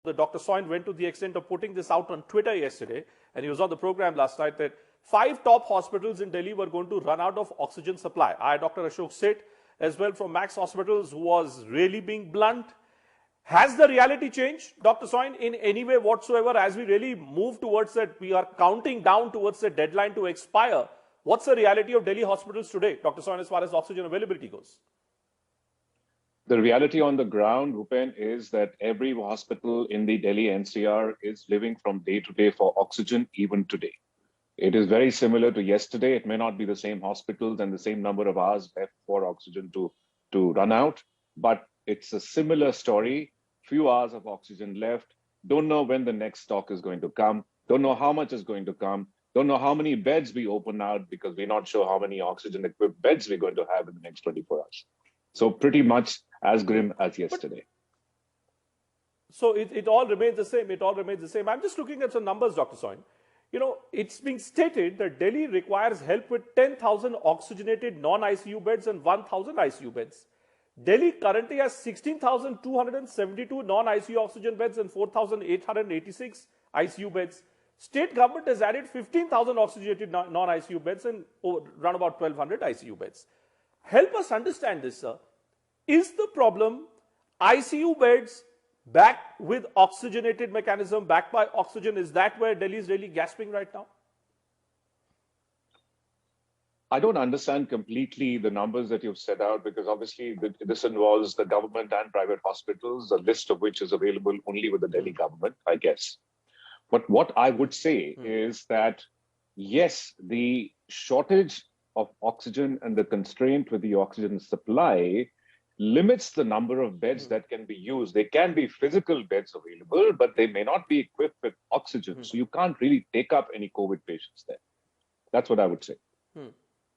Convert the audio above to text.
The Dr. Soin went to the extent of putting this out on Twitter yesterday, and he was on the program last night, that 5 top hospitals in Delhi were going to run out of oxygen supply. Dr. Ashok Seth, as well from Max Hospitals, who was really being blunt. Has the reality changed, Dr. Soin, in any way whatsoever, as we really move towards that, we are counting down towards the deadline to expire? What's the reality of Delhi hospitals today, Dr. Soin, as far as oxygen availability goes? The reality on the ground, Rupen, is that every hospital in the Delhi NCR is living from day to day for oxygen, even today. It is very similar to yesterday. It may not be the same hospitals and the same number of hours left for oxygen to run out, but it's a similar story. Few hours of oxygen left. Don't know when the next stock is going to come. Don't know how much is going to come. Don't know how many beds we open out, because we're not sure how many oxygen-equipped beds we're going to have in the next 24 hours. So pretty much as grim as yesterday. So it all remains the same. It all remains the same. I'm just looking at some numbers, Dr. Soin. You know, it's being stated that Delhi requires help with 10,000 oxygenated non-ICU beds and 1,000 ICU beds. Delhi currently has 16,272 non-ICU oxygen beds and 4,886 ICU beds. State government has added 15,000 oxygenated non-ICU beds and around about 1,200 ICU beds. Help us understand this, sir. Is the problem ICU beds backed with oxygenated mechanism, backed by oxygen? Is that where Delhi is really gasping right now? I don't understand completely the numbers that you've set out, because obviously this involves the government and private hospitals, a list of which is available only with the Delhi government, I guess. But what I would say is that, yes, the shortage of oxygen and the constraint with the oxygen supply limits the number of beds that can be used. There can be physical beds available, but they may not be equipped with oxygen. So you can't really take up any COVID patients there. That's what I would say.